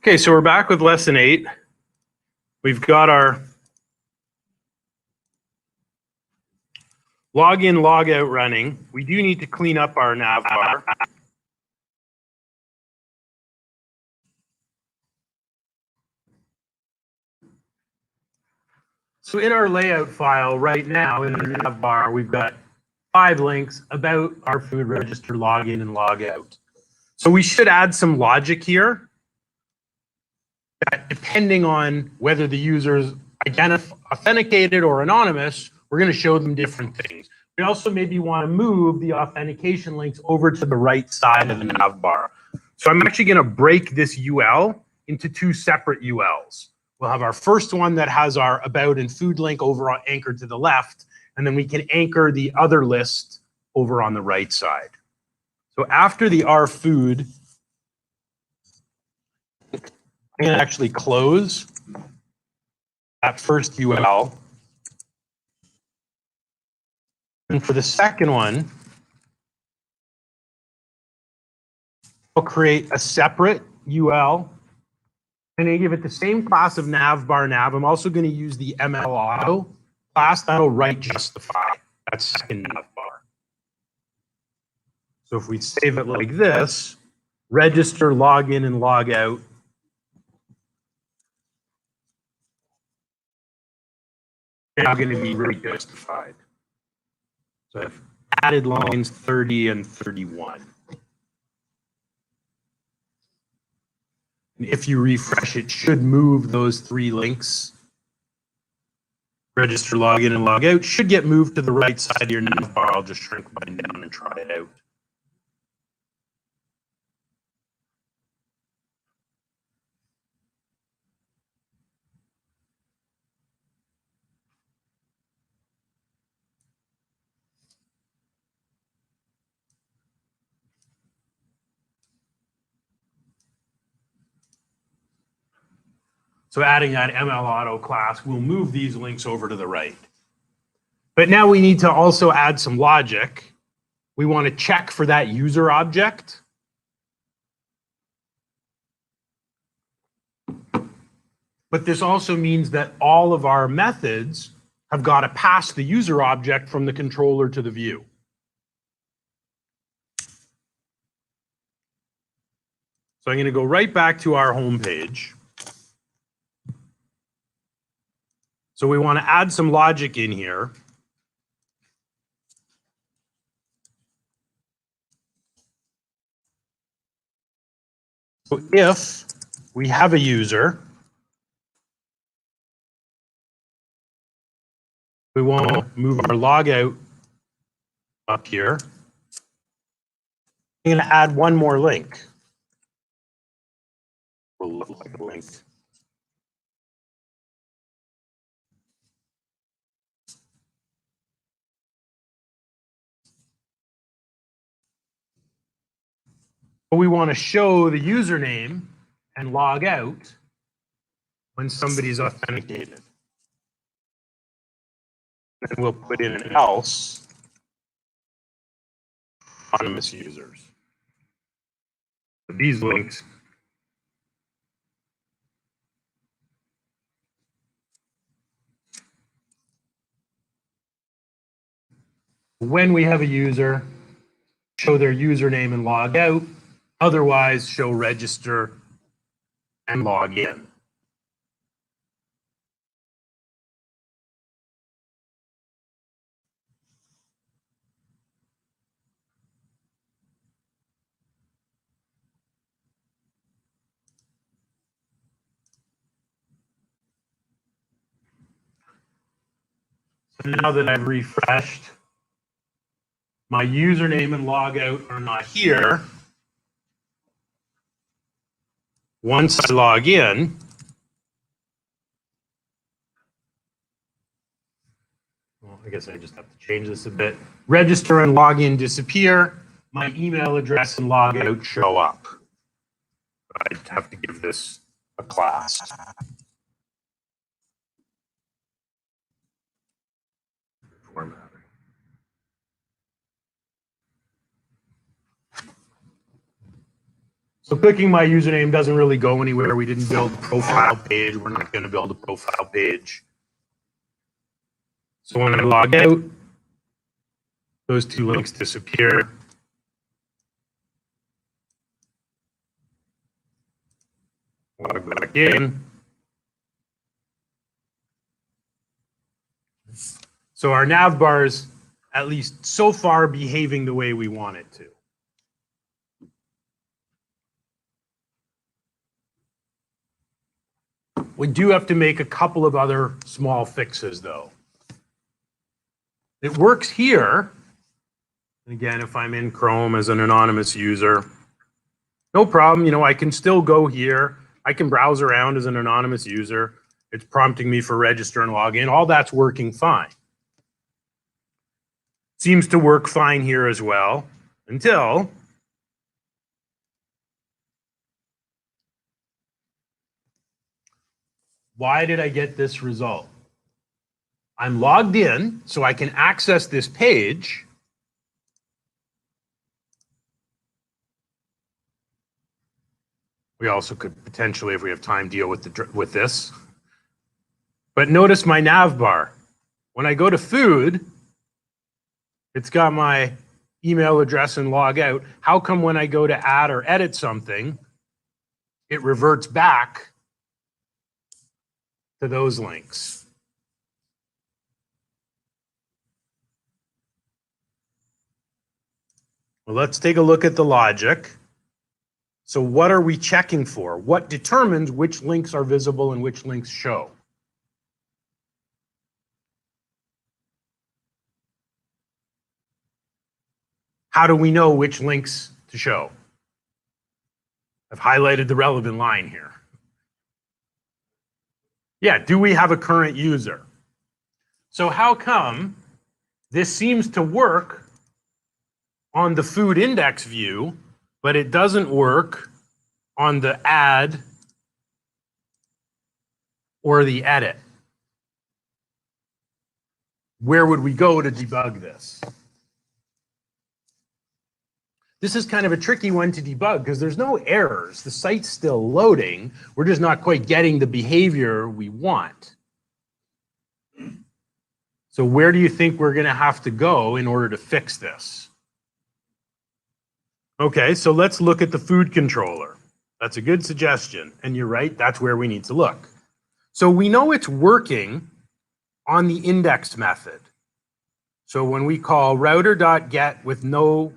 Okay, so we're back with lesson 8. We've got our login, logout running. We do need to clean up our nav bar. So in our layout file right now in the nav bar, we've got 5 links about our food register login and logout. So we should add some logic here that depending on whether the user is authenticated or anonymous, we're going to show them different things. We also maybe want to move the authentication links over to the right side of the nav bar. So I'm actually going to break this UL into 2 separate ULs. We'll have our first one that has our about and food link over on anchored to the left, and then we can anchor the other list over on the right side. So after the our food, I'm going to actually close that first UL. And for the second one, I'll create a separate UL. I'm going to give it the same class of navbar nav. I'm also going to use the ML auto class that'll write justify that second navbar. So if we save it like this, register, login, and logout. Now going to be write justified. So I've added lines 30 and 31. And if you refresh, it should move those 3 links. Register, login, and logout should get moved to the right side of your navbar. I'll just shrink mine down and try it out. So adding that ML auto class will move these links over to the right. But now we need to also add some logic. We want to check for that user object. But this also means that all of our methods have got to pass the user object from the controller to the view. So I'm going to go right back to our home page. So we want to add some logic in here. So if we have a user, we want to move our logout up here. I'm going to add one more link. Will look like a link. We want to show the username and log out when somebody's authenticated. And we'll put in an else anonymous users. So these links when we have a user, show their username and log out. Otherwise, show register and log in. So now that I've refreshed, my username and logout are not here. Once I log in, well, I guess I just have to change this a bit. Register and login disappear. My email address and logout show up. I'd have to give this a class. Formatting. So clicking my username doesn't really go anywhere. We didn't build a profile page. We're not going to build a profile page. So when I log out, those two links disappear. Log back in. So our nav bar is, at least so far, behaving the way we want it to. We do have to make a couple of other small fixes, though. It works here. And again, if I'm in Chrome as an anonymous user, no problem. You know, I can still go here. I can browse around as an anonymous user. It's prompting me for register and log in. All that's working fine. Seems to work fine here as well until why did I get this result? I'm logged in, so I can access this page. We also could potentially, if we have time, deal with this. But notice my nav bar. When I go to food, it's got my email address and log out. How come when I go to add or edit something, it reverts back to those links? Well, let's take a look at the logic. So what are we checking for? What determines which links are visible and which links show? How do we know which links to show? I've highlighted the relevant line here. Yeah, do we have a current user? So how come this seems to work on the food index view, but it doesn't work on the add or the edit? Where would we go to debug this? This is kind of a tricky one to debug because there's no errors. The site's still loading. We're just not quite getting the behavior we want. So where do you think we're going to have to go in order to fix this? Okay, so let's look at the food controller. That's a good suggestion. And you're right, that's where we need to look. So we know it's working on the index method. So when we call router.get with no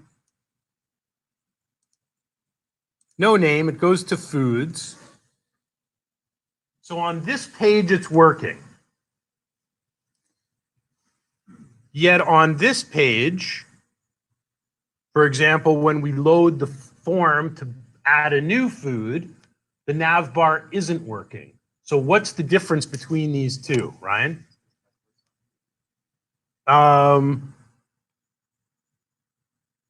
name, it goes to foods. So on this page, it's working. Yet on this page, for example, when we load the form to add a new food, the nav bar isn't working. So what's the difference between these two, Ryan?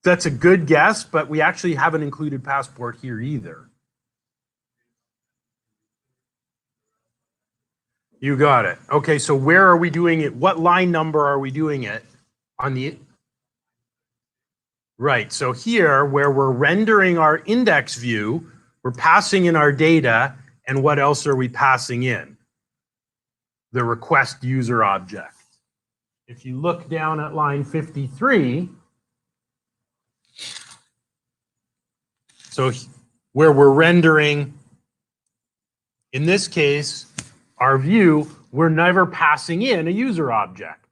That's a good guess, but we actually haven't included Passport here either. You got it. Okay, so where are we doing it? What line number are we doing it on the? Right, so here where we're rendering our index view, we're passing in our data, and what else are we passing in? The request user object. If you look down at line 53, so where we're rendering, in this case, our view, we're never passing in a user object.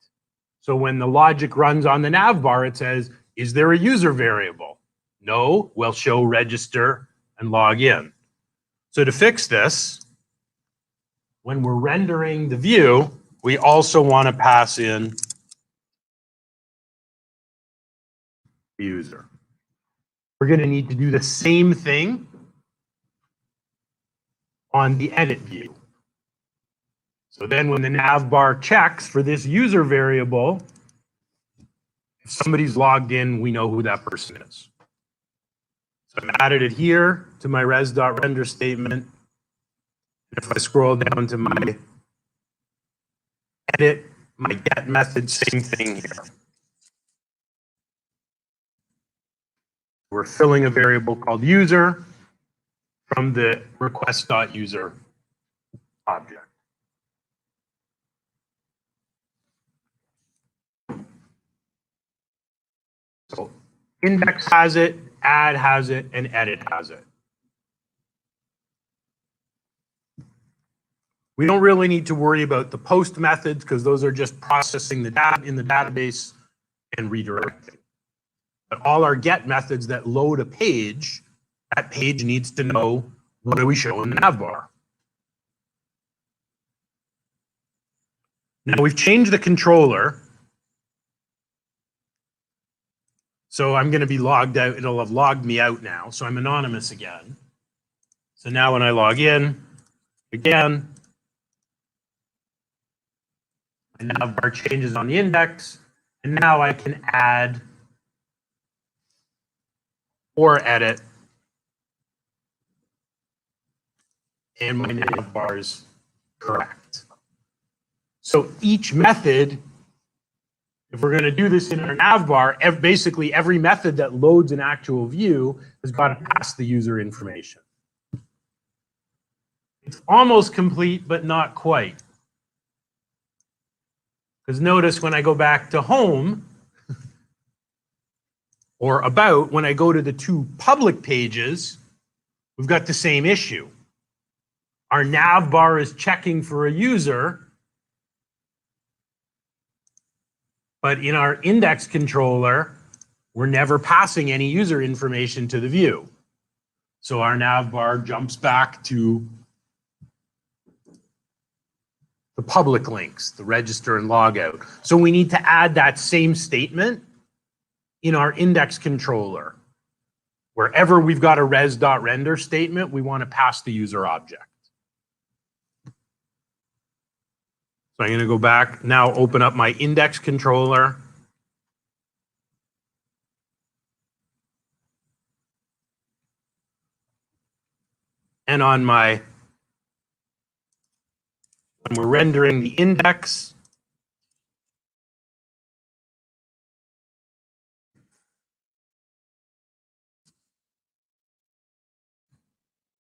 So when the logic runs on the nav bar, it says, is there a user variable? No, we'll show register and log in. So to fix this, when we're rendering the view, we also want to pass in the user. We're going to need to do the same thing on the edit view. So then when the nav bar checks for this user variable, if somebody's logged in, we know who that person is. So I've added it here to my res.render statement. If I scroll down to my edit, my get method, same thing here. We're filling a variable called user. from the request.user object. So index has it, add has it, and edit has it. We don't really need to worry about the post methods because those are just processing the data in the database and redirecting. But all our get methods that load a page, that page needs to know what do we show in the nav bar. Now we've changed the controller. So I'm going to be logged out. It'll have logged me out now. So I'm anonymous again. So now when I log in again, my nav bar changes on the index. And now I can add or edit. And my nav bar is correct. So each method, if we're going to do this in our nav bar, basically every method that loads an actual view has got to pass the user information. It's almost complete, but not quite. Because notice when I go back to home or about, when I go to the two public pages, we've got the same issue. Our nav bar is checking for a user, but in our index controller, we're never passing any user information to the view. So our nav bar jumps back to the public links, the register and logout. So we need to add that same statement in our index controller. Wherever we've got a res.render statement, we want to pass the user object. So I'm going to go back now, open up my index controller. And on my, when we're rendering the index,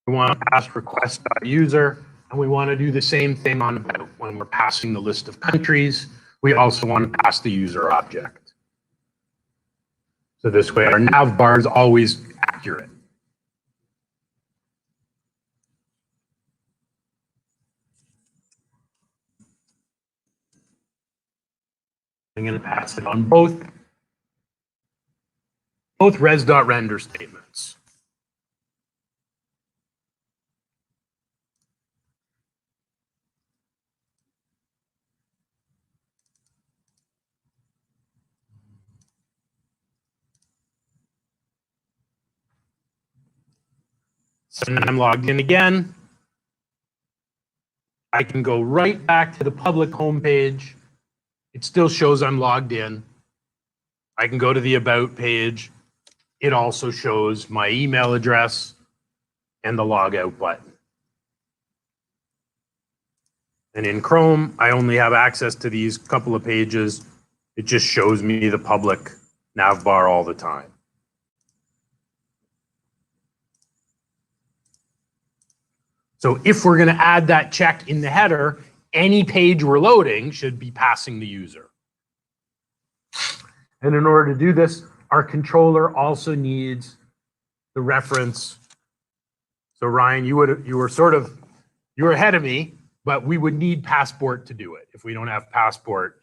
we want to pass request.user, and we want to do the same thing on about. When we're passing the list of countries, we also want to pass the user object. So this way our nav bar is always accurate. I'm going to pass it on both res.render statements. So now I'm logged in again. I can go right back to the public homepage. It still shows I'm logged in. I can go to the About page. It also shows my email address and the logout button. And in Chrome, I only have access to these couple of pages. It just shows me the public nav bar all the time. So if we're going to add that check in the header, any page we're loading should be passing the user. And in order to do this, our controller also needs the reference. So Ryan, you were ahead of me, but we would need Passport to do it. If we don't have Passport,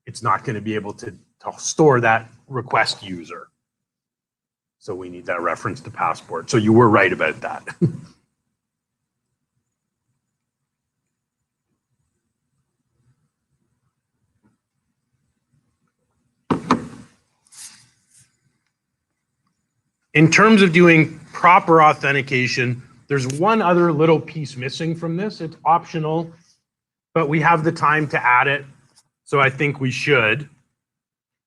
it's not going to be able to store that request user. So we need that reference to Passport. So you were right about that. In terms of doing proper authentication, there's one other little piece missing from this. It's optional, but we have the time to add it, so I think we should.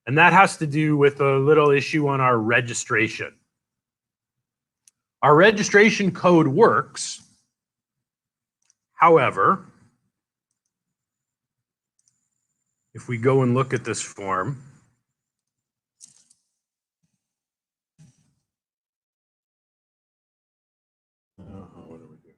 And that has to do with a little issue on our registration. Our registration code works. However, if we go and look at this form, What do we do?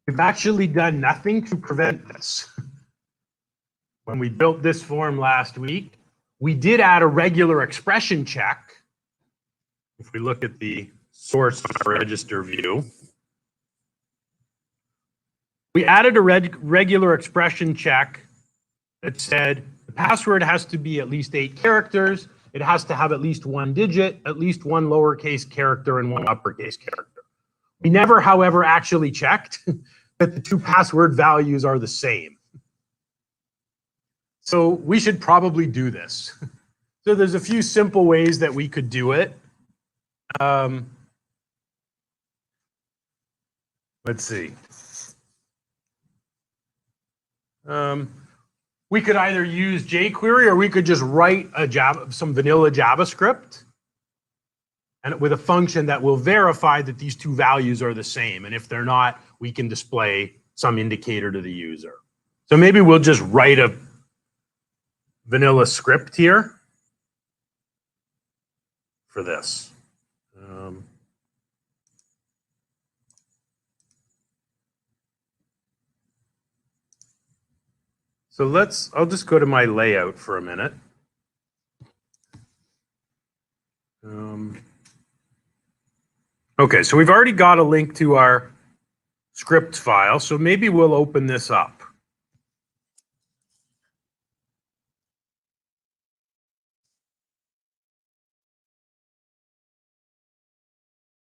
We've actually done nothing to prevent this. When we built this form last week, we did add a regular expression check. If we look at the source on our register view, we added a regular expression check that said the password has to be at least 8 characters. It has to have at least 1 digit, at least 1 lowercase character, and 1 uppercase character. We never, however, actually checked that the 2 password values are the same. So we should probably do this. So there's a few simple ways that we could do it. Let's see. We could either use Jquery or we could just write some vanilla JavaScript and with a function that will verify that these 2 values are the same. And if they're not, we can display some indicator to the user. So maybe we'll just write a vanilla script here for this. So I'll just go to my layout for a minute. Okay, so we've already got a link to our script file, so maybe we'll open this up.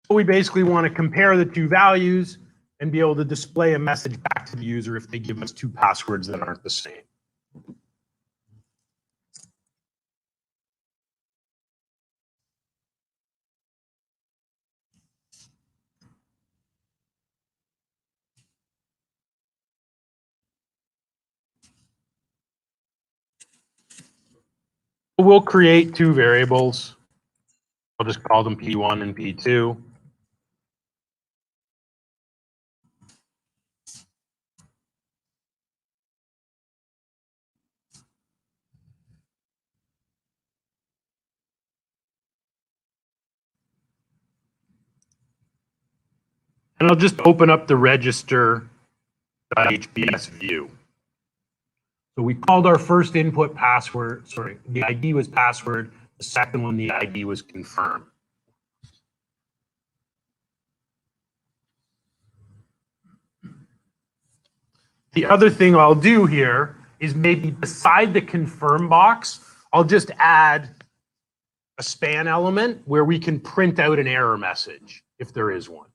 We basically want to compare the 2 values and be able to display a message back to the user if they give us 2 passwords that aren't the same. We'll create 2 variables. I'll just call them P1 and P2. And I'll just open up the register.hbs view. So we called our first input password, sorry, the ID was password. The second one, the ID was confirm. The other thing I'll do here is maybe beside the confirm box, I'll just add a span element where we can print out an error message if there is one.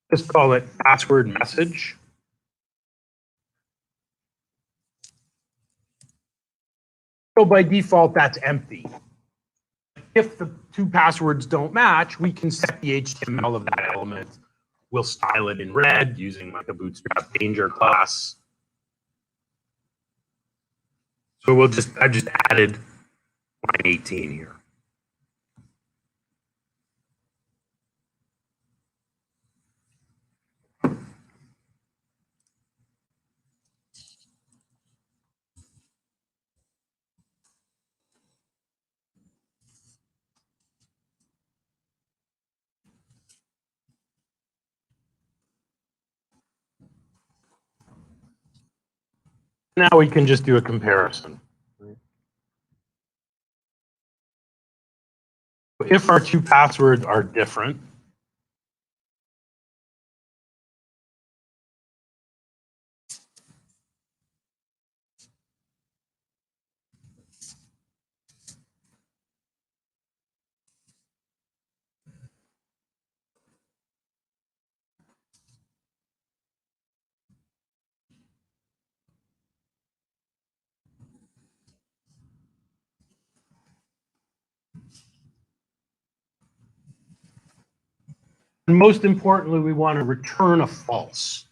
Just call it password message. So by default, that's empty. If the 2 passwords don't match, we can set the HTML of that element. We'll style it in red using like a Bootstrap Danger class. So I just added line 18 here. Now we can just do a comparison. If our 2 passwords are different, and most importantly, we want to return a false.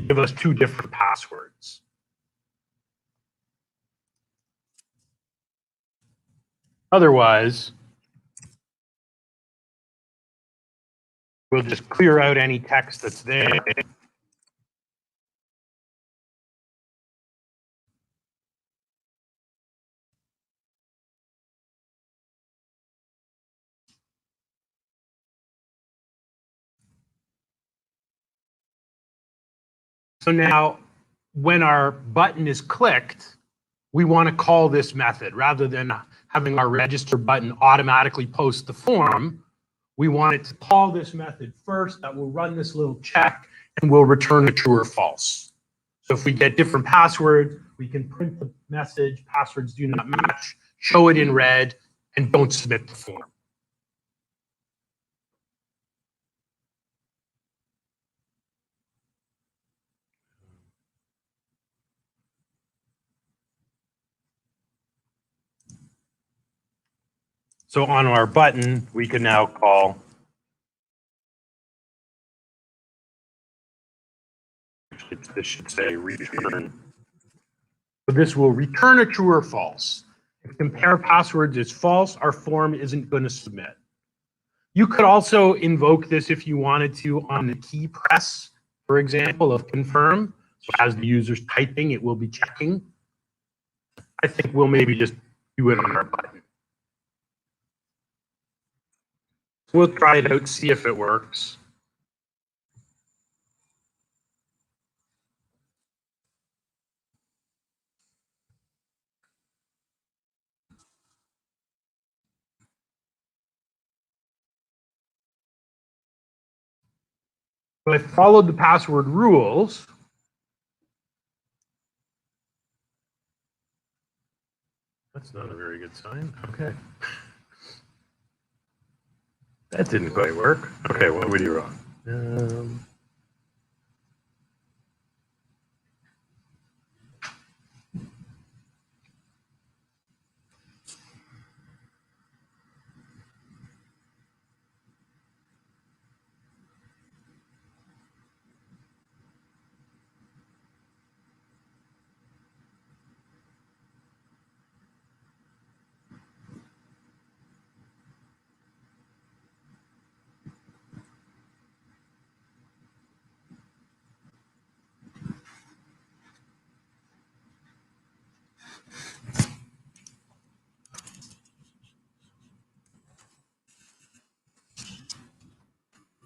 Give us 2 different passwords. Otherwise, we'll just clear out any text that's there. So now, when our button is clicked, we want to call this method. Rather than having our register button automatically post the form, we want it to call this method first. That will run this little check and will return a true or false. So if we get different passwords, we can print the message, passwords do not match, show it in red, and don't submit the form. So on our button, we can now call, this should say return. So this will return a true or false. If compare passwords is false, our form isn't going to submit. You could also invoke this if you wanted to on the key press, for example, of confirm. So as the user's typing, it will be checking. I think we'll maybe just do it on our button. We'll try it out, see if it works. So I followed the password rules. That's not a very good sign. Okay. That didn't quite work. Okay, what did we do wrong?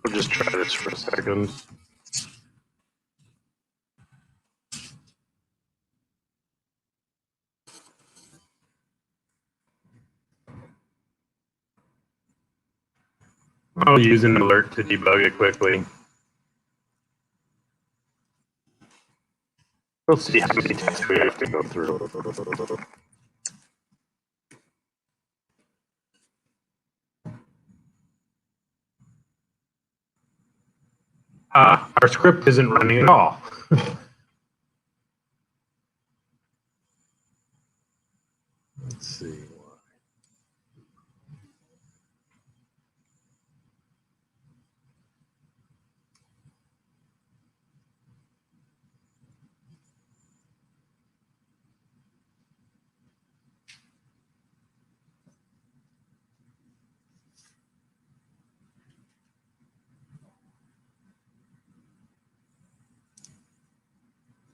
I'll just try this for a second. I'll use an alert to debug it quickly. We'll see how many tests we have to go through. Our script isn't running at all. Let's see why.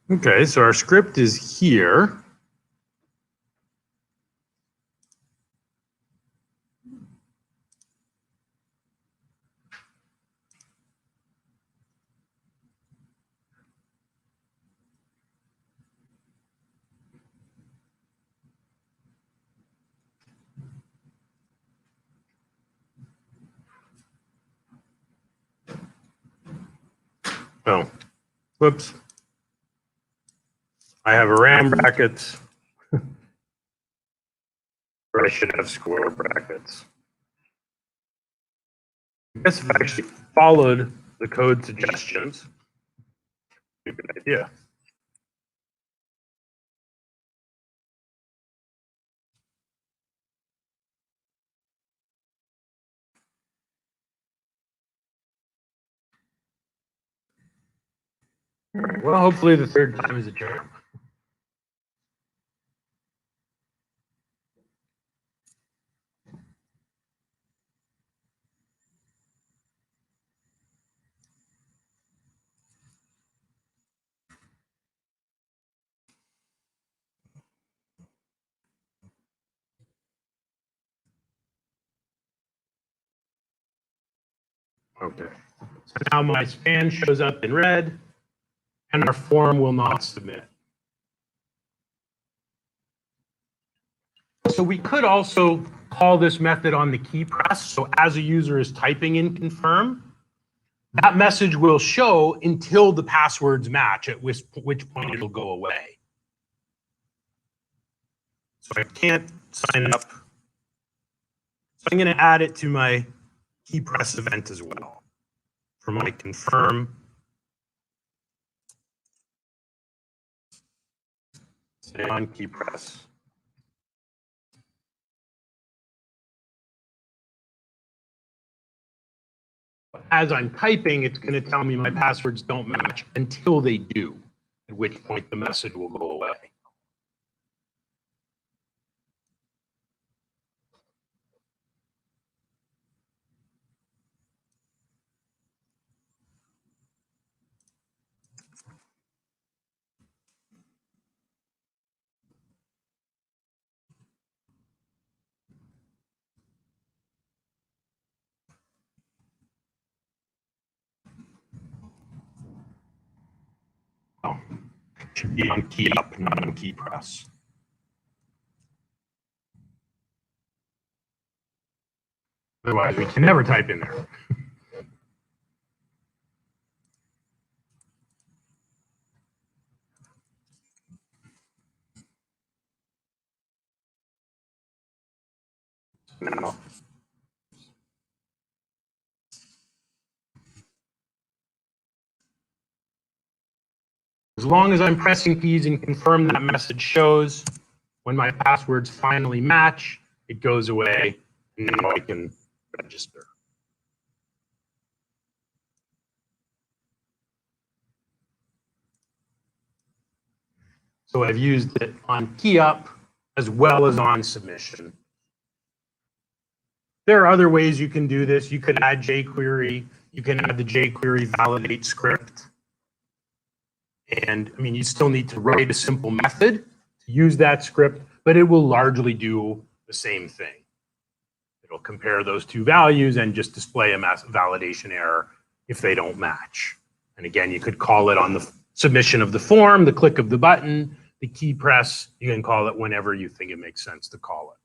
Okay, so our script is here. Oh, whoops. I have a RAM brackets. Or I should have square brackets. I guess if I actually followed the code suggestions, a good idea. All right, well, hopefully the third time is a charm. Okay. So now my span shows up in red, and our form will not submit. So we could also call this method on the key press. So as a user is typing in confirm, that message will show until the passwords match, at which point it'll go away. So I can't sign up. So I'm going to add it to my key press event as well for my confirm. Stay on key press. As I'm typing, it's going to tell me my passwords don't match until they do, at which point the message will go away. Oh, it should be on key up, not on key press. Otherwise, we can never type in there. No. As long as I'm pressing keys and confirm, that message shows. When my passwords finally match, it goes away, and now I can register. So I've used it on key up as well as on submission. There are other ways you can do this. You could add Jquery. You can add the Jquery validate script. And I mean, you still need to write a simple method to use that script, but it will largely do the same thing. It'll compare those two values and just display a validation error if they don't match. And again, you could call it on the submission of the form, the click of the button, the key press. You can call it whenever you think it makes sense to call it.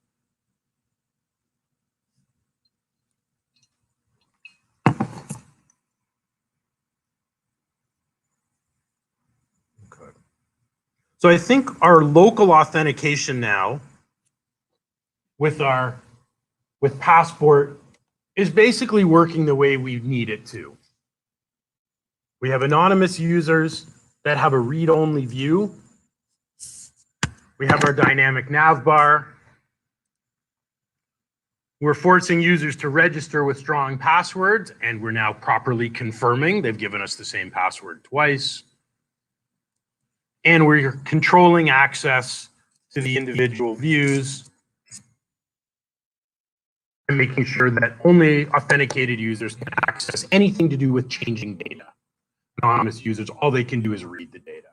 Okay. So I think our local authentication now with Passport is basically working the way we need it to. We have anonymous users that have a read-only view. We have our dynamic nav bar. We're forcing users to register with strong passwords, and we're now properly confirming they've given us the same password twice. And we're controlling access to the individual views and making sure that only authenticated users can access anything to do with changing data. Anonymous users, all they can do is read the data.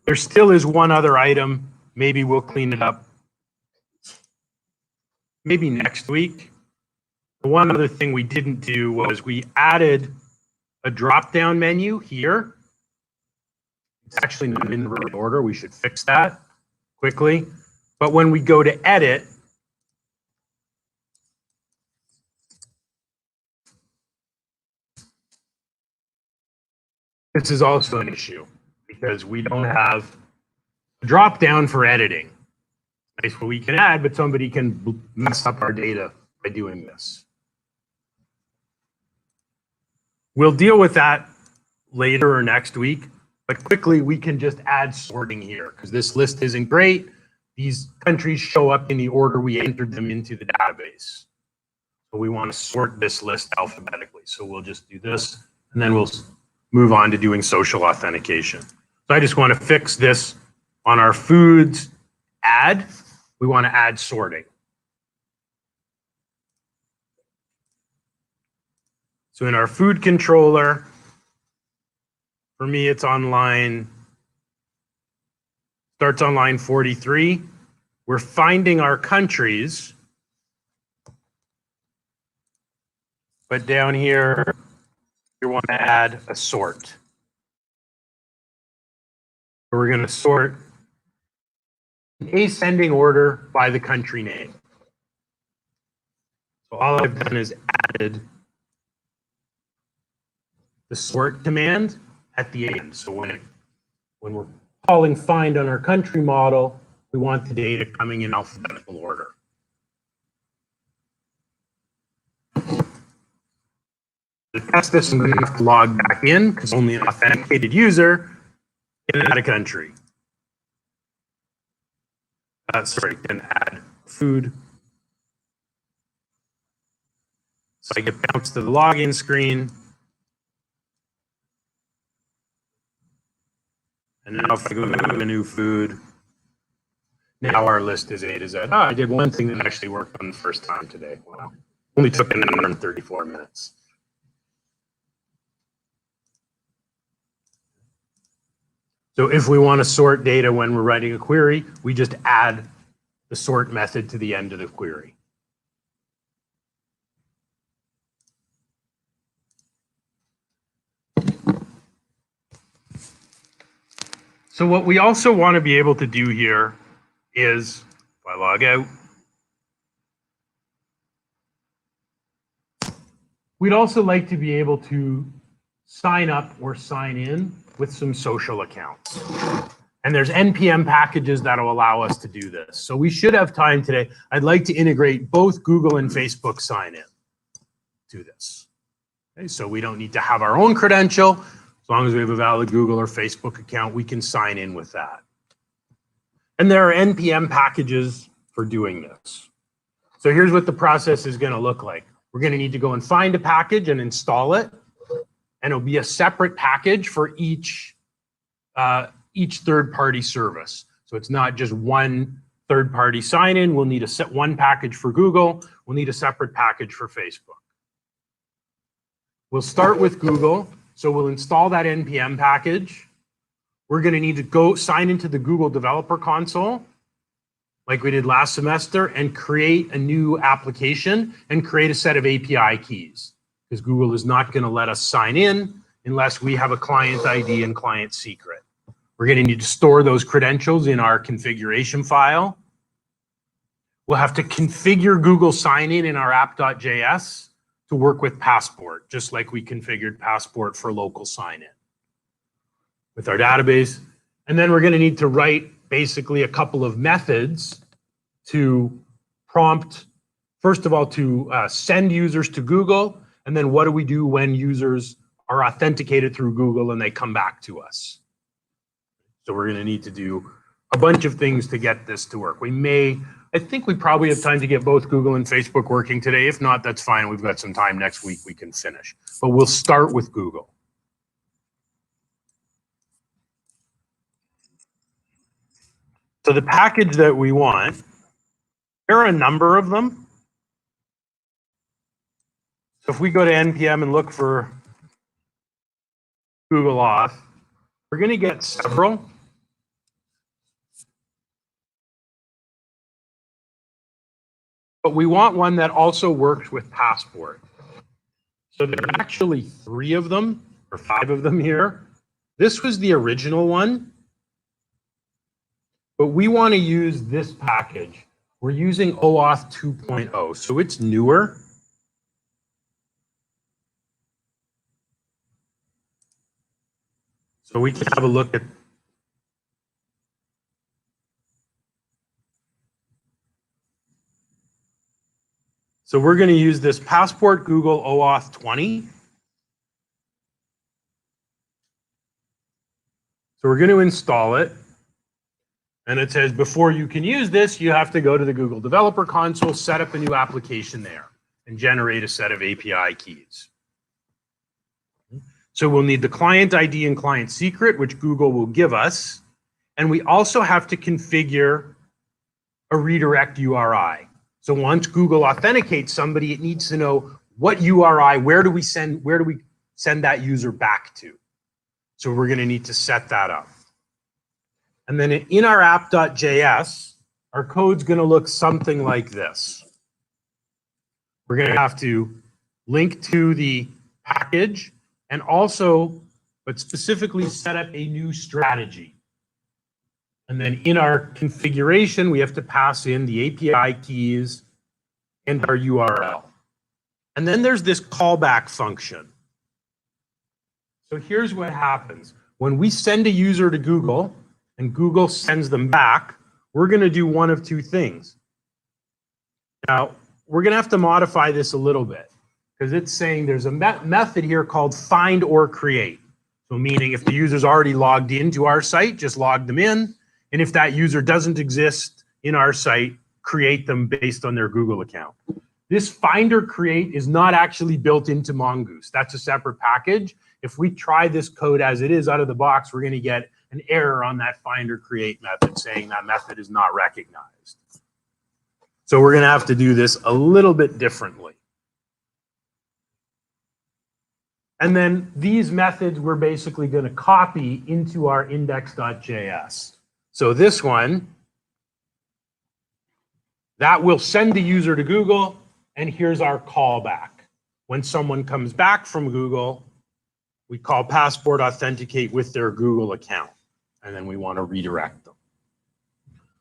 There still is one other item. Maybe we'll clean it up. Maybe next week. The one other thing we didn't do was we added a drop-down menu here. It's actually not in the right order. We should fix that quickly. But when we go to edit, this is also an issue because we don't have a drop-down for editing. Nice what we can add, but somebody can mess up our data by doing this. We'll deal with that later or next week, but quickly we can just add sorting here because this list isn't great. These countries show up in the order we entered them into the database. So we want to sort this list alphabetically. So we'll just do this, and then we'll move on to doing social authentication. So I just want to fix this on our foods add. We want to add sorting. So in our food controller, for me, it's on line, starts on line 43. We're finding our countries. But down here, you want to add a sort. We're going to sort in ascending order by the country name. So all I've done is added the sort command at the end. So when we're calling find on our country model, we want the data coming in alphabetical order. To test this, I'm going to have to log back in because only an authenticated user can add a country. Sorry, can add food. So I get bounced to the login screen. And now if I go to menu food, now our list is A to Z. Oh, I did one thing that actually worked on the first time today. Wow. Only took an hour and 34 minutes. So if we want to sort data when we're writing a query, we just add the sort method to the end of the query. So what we also want to be able to do here is, if I log out, we'd also like to be able to sign up or sign in with some social accounts. And there's NPM packages that will allow us to do this. So we should have time today. I'd like to integrate both Google and Facebook sign in to this. Okay, so we don't need to have our own credential. As long as we have a valid Google or Facebook account, we can sign in with that. And there are NPM packages for doing this. So here's what the process is going to look like. We're going to need to go and find a package and install it. And it'll be a separate package for each third-party service. So it's not just one third-party sign-in. We'll need a one package for Google. We'll need a separate package for Facebook. We'll start with Google. So we'll install that NPM package. We're going to need to go sign into the Google Developer Console, like we did last semester, and create a new application and create a set of API keys. Because Google is not going to let us sign in unless we have a client ID and client secret. We're going to need to store those credentials in our configuration file. We'll have to configure Google sign-in in our app.js to work with Passport, just like we configured Passport for local sign-in with our database. And then we're going to need to write basically a couple of methods to prompt, first of all, to send users to Google. And then what do we do when users are authenticated through Google and they come back to us? So we're going to need to do a bunch of things to get this to work. I think we probably have time to get both Google and Facebook working today. If not, that's fine. We've got some time next week we can finish. But we'll start with Google. So the package that we want, there are a number of them. So if we go to NPM and look for Google Auth, we're going to get several. But we want one that also works with Passport. So there are actually 3 of them, or 5 of them here. This was the original one. But we want to use this package. We're using Oauth 2.0, so it's newer. So we can have a look at. So we're going to use this Passport Google Oauth 20. So we're going to install it. And it says before you can use this, you have to go to the Google Developer Console, set up a new application there, and generate a set of API keys. So we'll need the client ID and client secret, which Google will give us. And we also have to configure a redirect URI. So once Google authenticates somebody, it needs to know what URI, where do we send that user back to? So we're going to need to set that up. And then in our app.js, our code's going to look something like this. We're going to have to link to the package, and also, but specifically set up a new strategy. And then in our configuration, we have to pass in the API keys and our URL. And then there's this callback function. So here's what happens. When we send a user to Google and Google sends them back, we're going to do one of two things. Now, we're going to have to modify this a little bit because it's saying there's a method here called find or create. So meaning if the user's already logged into our site, just log them in. And if that user doesn't exist in our site, create them based on their Google account. This find or create is not actually built into Mongoose. That's a separate package. If we try this code as it is out of the box, we're going to get an error on that find or create method saying that method is not recognized. So we're going to have to do this a little bit differently. And then these methods we're basically going to copy into our index.js. So this one, that will send the user to Google, and here's our callback. When someone comes back from Google, we call Passport Authenticate with their Google account, and then we want to redirect them.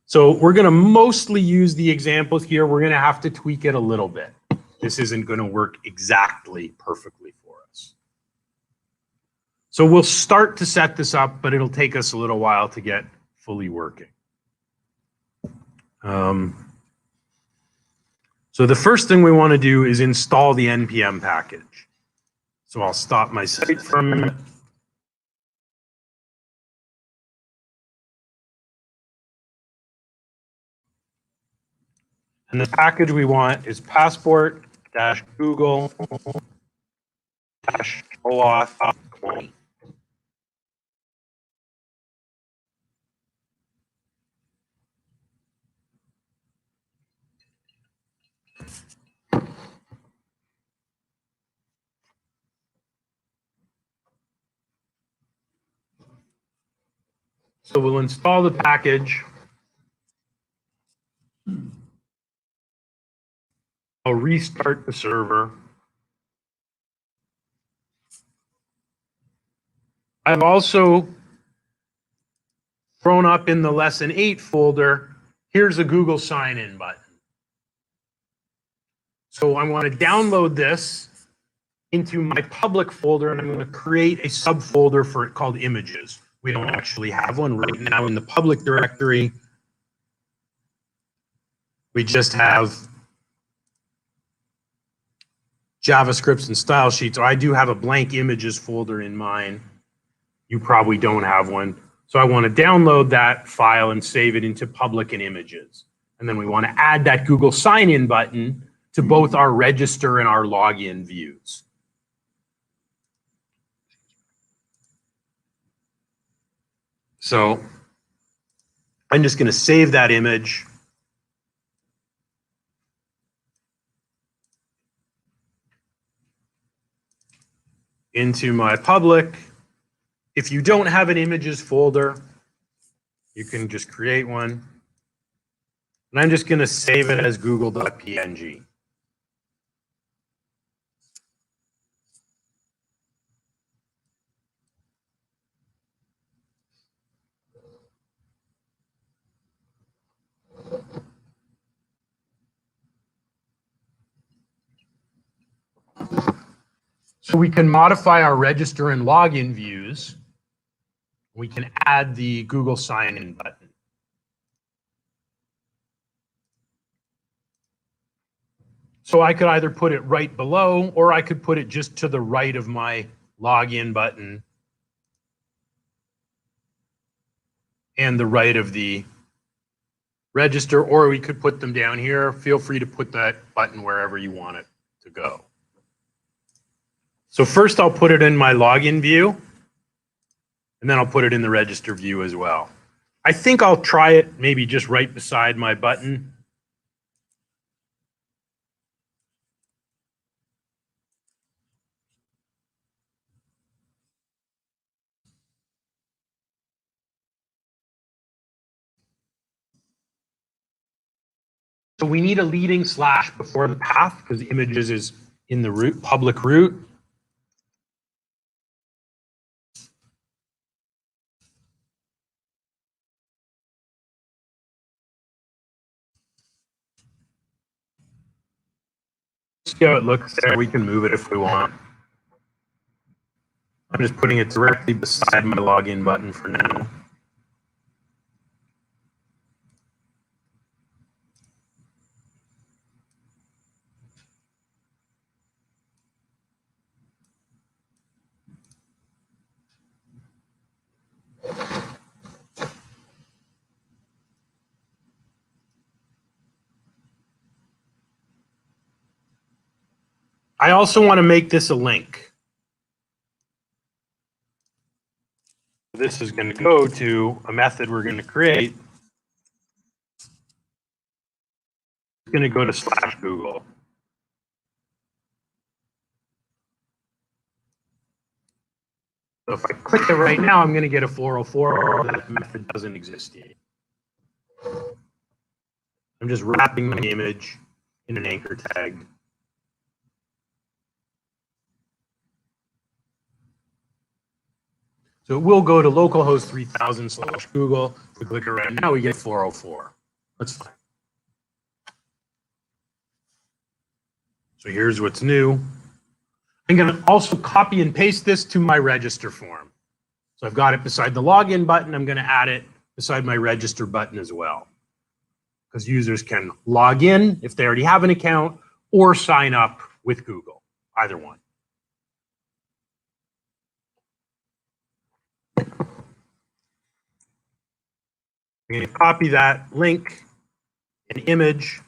So we're going to mostly use the examples here. We're going to have to tweak it a little bit. This isn't going to work exactly perfectly for us. So we'll start to set this up, but it'll take us a little while to get fully working. So the first thing we want to do is install the Npm package. So I'll stop my site for a minute. And the package we want is passport-google-Auth 20. So we'll install the package. I'll restart the server. I've also thrown up in the lesson 8 folder, here's a Google sign-in button. So I want to download this into my public folder, and I'm going to create a subfolder for it called images. We don't actually have one right now in the public directory. We just have JavaScripts and style sheets. So I do have a blank images folder in mine. You probably don't have one. So I want to download that file and save it into public and images. And then we want to add that Google sign-in button to both our register and our login views. So I'm just going to save that image. Into my public. If you don't have an images folder, you can just create one. And I'm just going to save it as google.png. So we can modify our register and login views. We can add the Google sign-in button. So I could either put it right below, or I could put it just to the right of my login button and the right of the register, or we could put them down here. Feel free to put that button wherever you want it to go. So first I'll put it in my login view, and then I'll put it in the register view as well. I think I'll try it maybe just right beside my button. So we need a leading slash before the path because images is in the root, public root. See how it looks there. We can move it if we want. I'm just putting it directly beside my login button for now. I also want to make this a link. This is going to go to a method we're going to create. It's going to go to /Google. So if I click it right now, I'm going to get a 404 or that method doesn't exist yet. I'm just wrapping my image in an anchor tag. So it will go to localhost 3000 /Google. If we click it right now, we get 404. That's fine. So here's what's new. I'm going to also copy and paste this to my register form. So I've got it beside the login button. I'm going to add it beside my register button as well, because users can log in if they already have an account or sign up with Google, either one. I'm going to copy that link and image.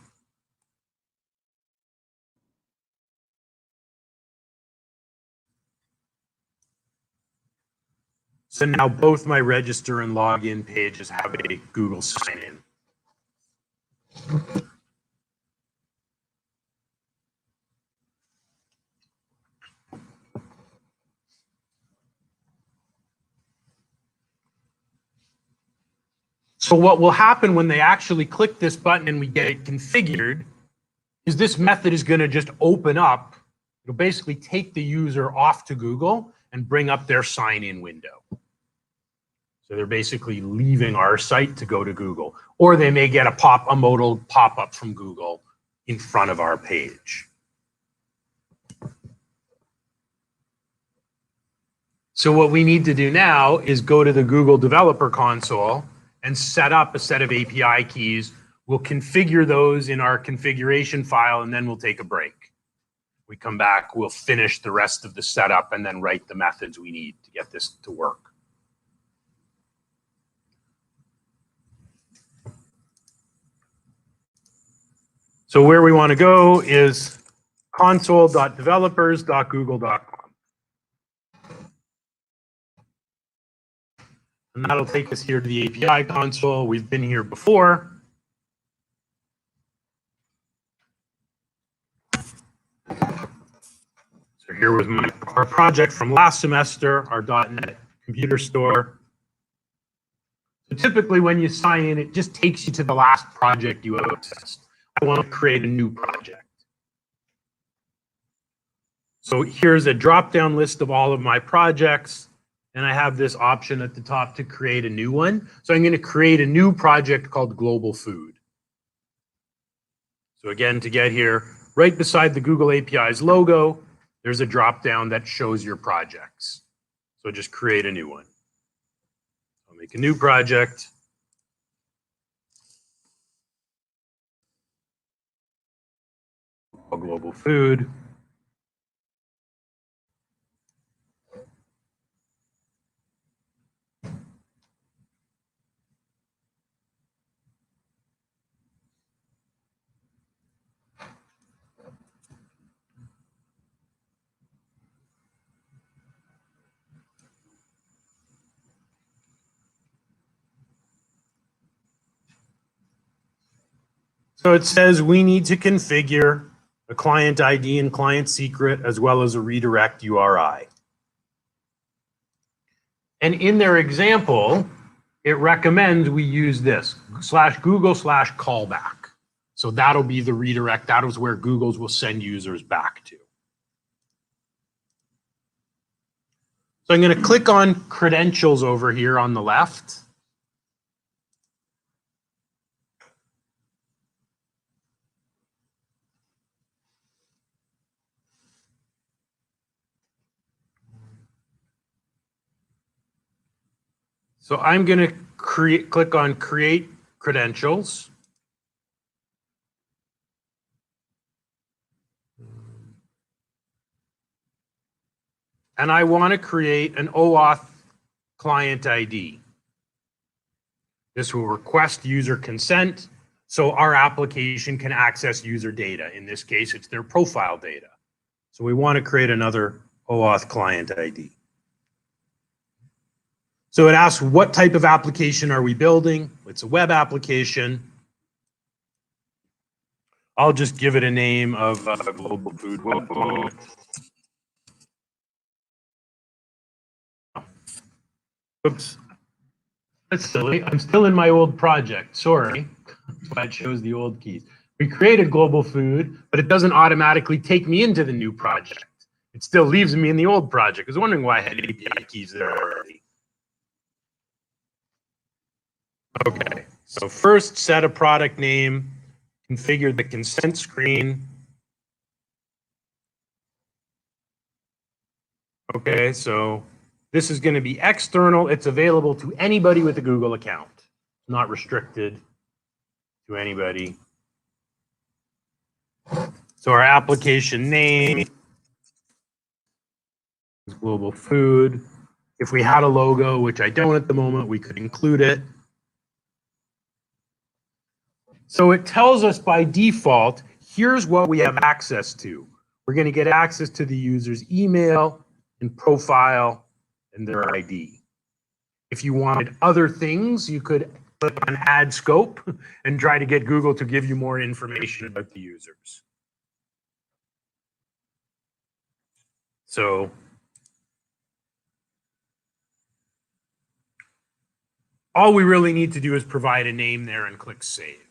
So now both my register and login pages have a Google sign-in. So what will happen when they actually click this button and we get it configured is this method is going to just open up. It'll basically take the user off to Google and bring up their sign-in window. So they're basically leaving our site to go to Google, or they may get a modal pop-up from Google in front of our page. So what we need to do now is go to the Google Developer Console and set up a set of API keys. We'll configure those in our configuration file, and then we'll take a break. We come back, we'll finish the rest of the setup, and then write the methods we need to get this to work. So where we want to go is console.developers.google.com. And that'll take us here to the API console. We've been here before. So here was our project from last semester, our .NET Computer Store. So typically when you sign in, it just takes you to the last project you accessed. I want to create a new project. So here's a drop-down list of all of my projects. And I have this option at the top to create a new one. So I'm going to create a new project called Global Food. So again, to get here, right beside the Google API's logo, there's a drop-down that shows your projects. So just create a new one. I'll make a new project. Global Food. So it says we need to configure a client ID and client secret, as well as a redirect URI. And in their example, it recommends we use this /Google/callback. So that'll be the redirect. That is where Google's will send users back to. So I'm going to click on credentials over here on the left. So I'm going to click on create credentials. And I want to create an OAuth client ID. This will request user consent, so our application can access user data. In this case, it's their profile data. So we want to create another OAuth client ID. So it asks, what type of application are we building? It's a web application. I'll just give it a name of Global Food Web. Oops, that's silly. I'm still in my old project, sorry. That's why it shows the old keys. We created Global Food, but it doesn't automatically take me into the new project. It still leaves me in the old project. I was wondering why I had API keys there already. Okay, so first set a product name, configure the consent screen. Okay, so this is going to be external. It's available to anybody with a Google account, not restricted to anybody. So our application name is Global Food. If we had a logo, which I don't at the moment, we could include it. So it tells us by default, here's what we have access to. We're going to get access to the user's email and profile and their ID. If you wanted other things, you could click on add scope and try to get Google to give you more information about the users. So all we really need to do is provide a name there and click save.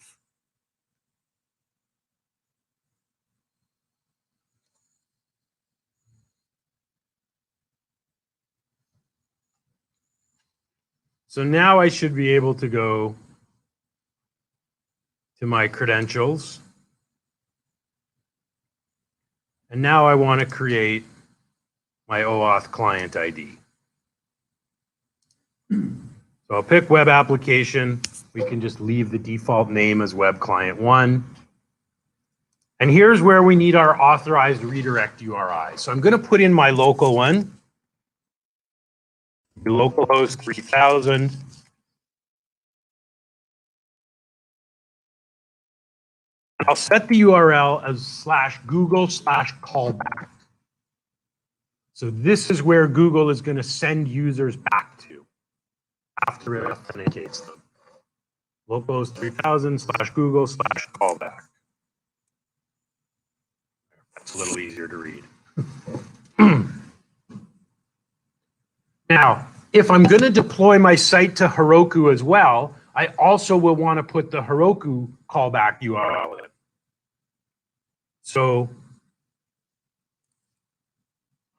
So now I should be able to go to my credentials. And now I want to create my OAuth client ID. So I'll pick web application. We can just leave the default name as web client 1. And here's where we need our authorized redirect URI. So I'm going to put in my local one. Localhost 3000. I'll set the URL as /google/callback. So this is where Google is going to send users back to after it authenticates them. Localhost 3000 /google/callback. That's a little easier to read. Now, if I'm going to deploy my site to Heroku as well, I also will want to put the Heroku callback URL in. So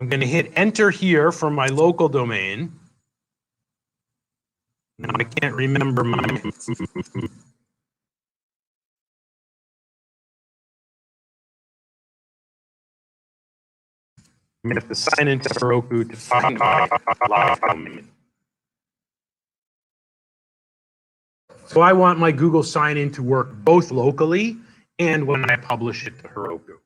I'm going to hit enter here for my local domain. Now I can't remember my... I'm going to have to sign into Heroku to find my live domain. So I want my Google sign-in to work both locally and when I publish it to Heroku.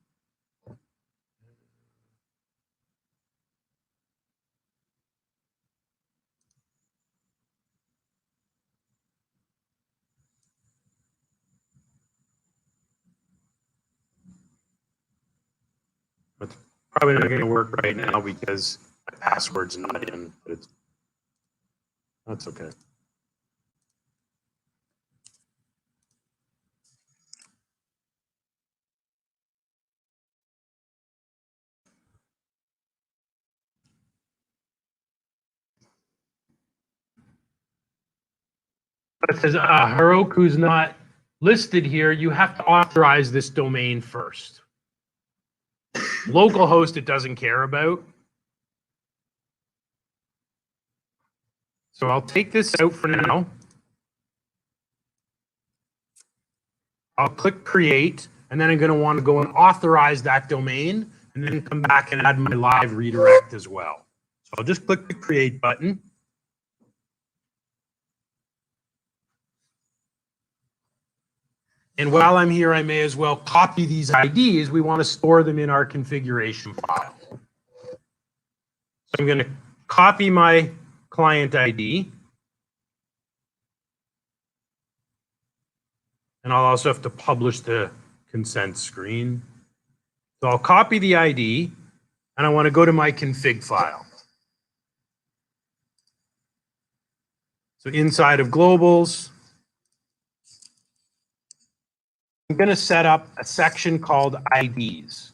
It's probably not going to work right now because my password's not in, but that's okay. It says Heroku's not listed here. You have to authorize this domain first. Localhost it doesn't care about. So I'll take this out for now. I'll click create, and then I'm going to want to go and authorize that domain, and then come back and add my live redirect as well. So I'll just click the create button. And while I'm here, I may as well copy these IDs. We want to store them in our configuration file. So I'm going to copy my client ID. And I'll also have to publish the consent screen. So I'll copy the ID, and I want to go to my config file. So inside of globals, I'm going to set up a section called IDs.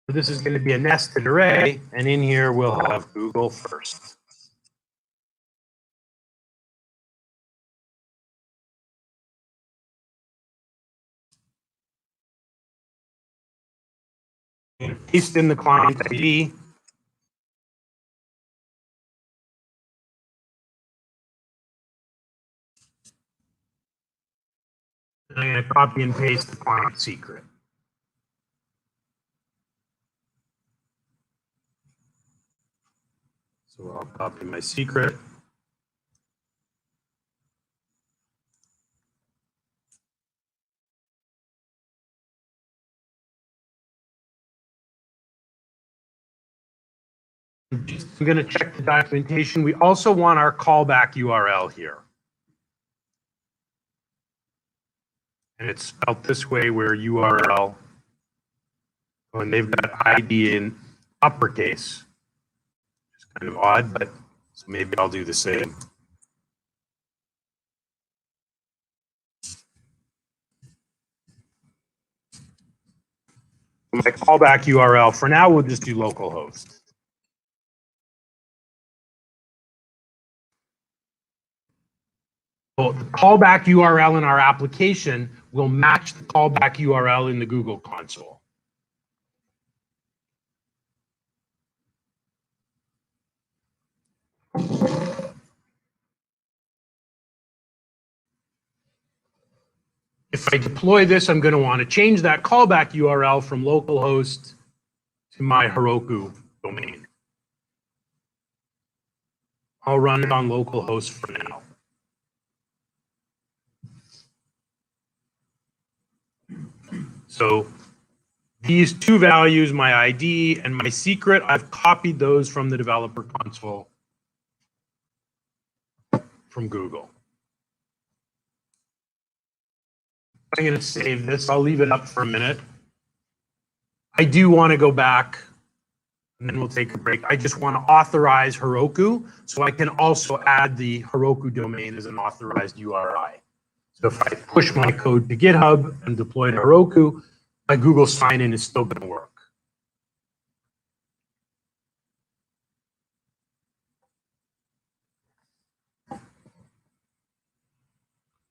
So this is going to be a nested array, and in here we'll have Google first. Paste in the client ID. And I'm going to copy and paste the client secret. So I'll copy my secret. I'm going to check the documentation. We also want our callback URL here. And it's spelled this way where URL, when they've got ID in uppercase. It's kind of odd, but so maybe I'll do the same. My callback URL, for now, we'll just do localhost. Well, the callback URL in our application will match the callback URL in the Google console. If I deploy this, I'm going to want to change that callback URL from localhost to my Heroku domain. I'll run it on localhost for now. So these two values, my ID and my secret, I've copied those from the developer console from Google. I'm going to save this. I'll leave it up for a minute. I do want to go back, and then we'll take a break. I just want to authorize Heroku, so I can also add the Heroku domain as an authorized URI. So if I push my code to GitHub and deploy to Heroku, my Google sign-in is still going to work.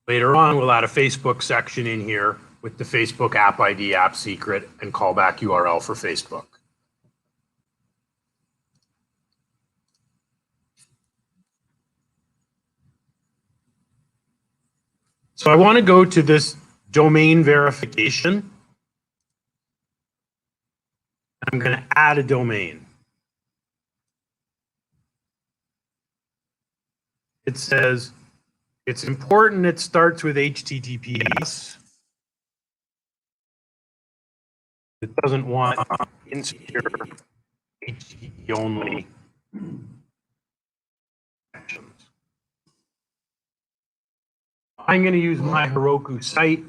Later on, we'll add a Facebook section in here with the Facebook app ID, app secret, and callback URL for Facebook. So I want to go to this domain verification. I'm going to add a domain. It says it's important it starts with HTTPS. It doesn't want insecure HTTP only connections. I'm going to use my Heroku site.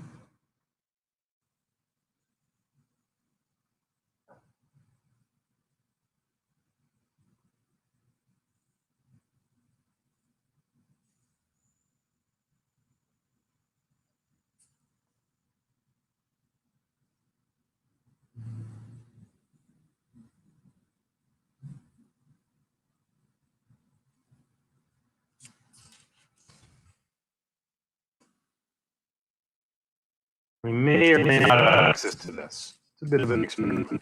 We may or may not have access to this. It's a bit of an experiment.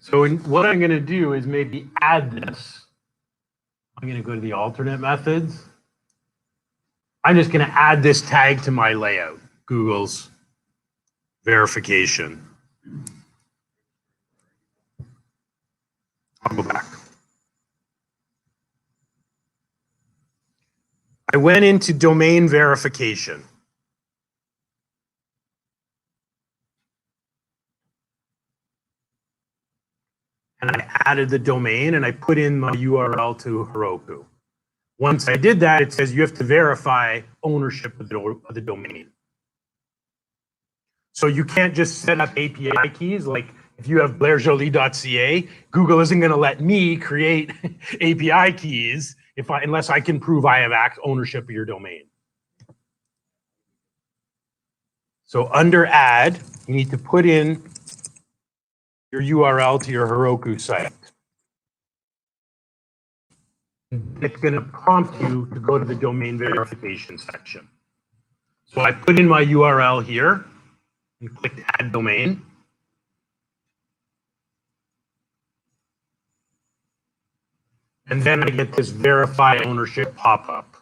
So what I'm going to do is maybe add this. I'm going to go to the alternate methods. I'm just going to add this tag to my layout, Google's verification. I'll go back. I went into domain verification. And I added the domain and I put in my URL to Heroku. Once I did that, it says you have to verify ownership of the domain. So you can't just set up API keys. Like if you have blairjolie.ca, Google isn't going to let me create API keys unless I can prove I have ownership of your domain. So under add, you need to put in your URL to your Heroku site. It's going to prompt you to go to the domain verification section. So I put in my URL here and clicked add domain. And then I get this verify ownership pop-up.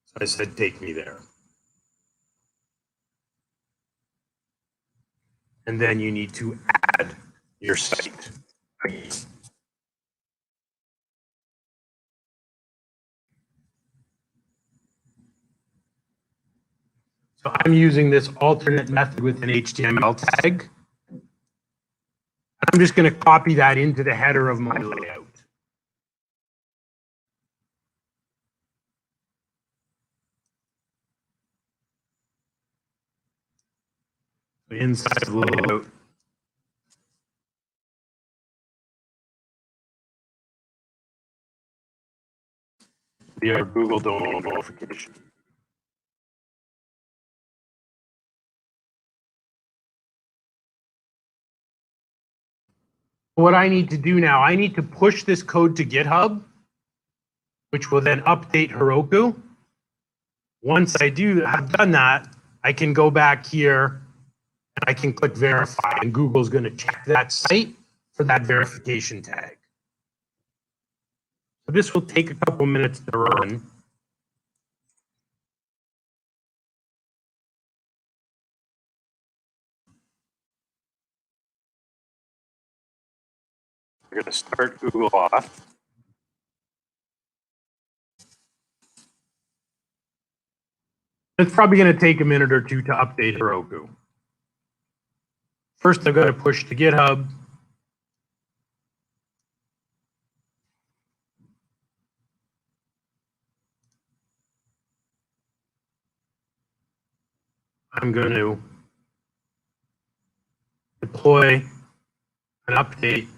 So I said, take me there. And then you need to add your site. So I'm using this alternate method with an HTML tag. I'm just going to copy that into the header of my layout. So inside of the layout, we have Google domain verification. What I need to do now, I need to push this code to GitHub, which will then update Heroku. Once I have done that, I can go back here and I can click verify, and Google's going to check that site for that verification tag. So this will take a couple minutes to run. We're going to start Google Auth. It's probably going to take a minute or two to update Heroku. First, I've got to push to GitHub. I'm going to deploy an update.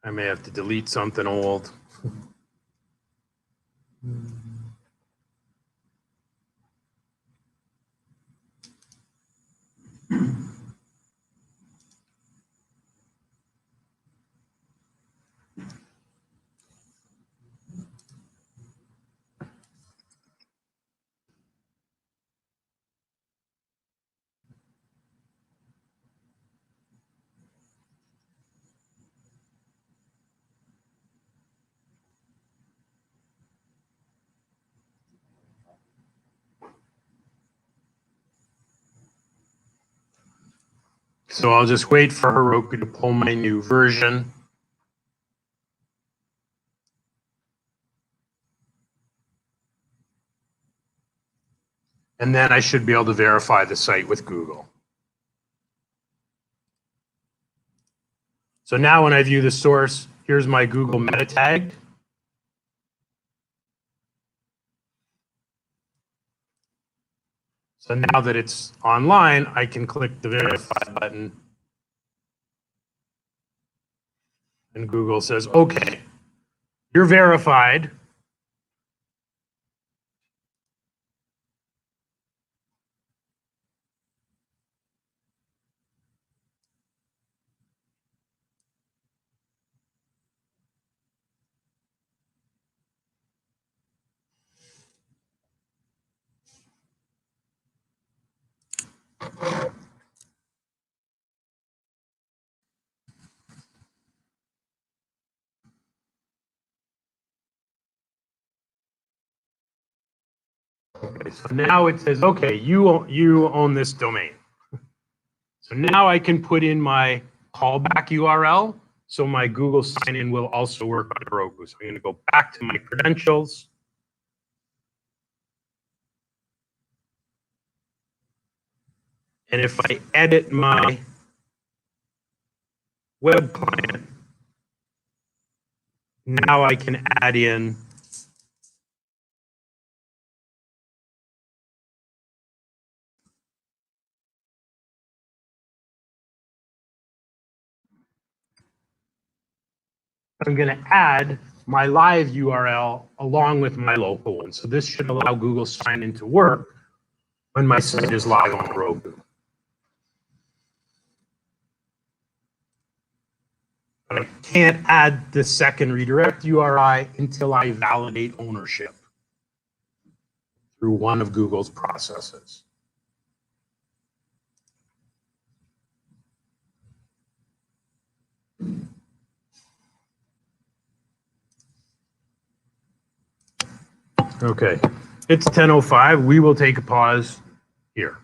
I may have to delete something old. So I'll just wait for Heroku to pull my new version. And then I should be able to verify the site with Google. So now when I view the source, here's my Google meta tag. So now that it's online, I can click the verify button. And Google says, okay, you're verified. Okay, so now it says, okay, you own this domain. So now I can put in my callback URL. So my Google sign-in will also work on Heroku. So I'm going to go back to my credentials. And if I edit my web client, now I can add in I'm going to add my live URL along with my local one. So this should allow Google sign-in to work when my site is live on Heroku. But I can't add the second redirect URI until I validate ownership through one of Google's processes. Okay, it's 10:05. We will take a pause here.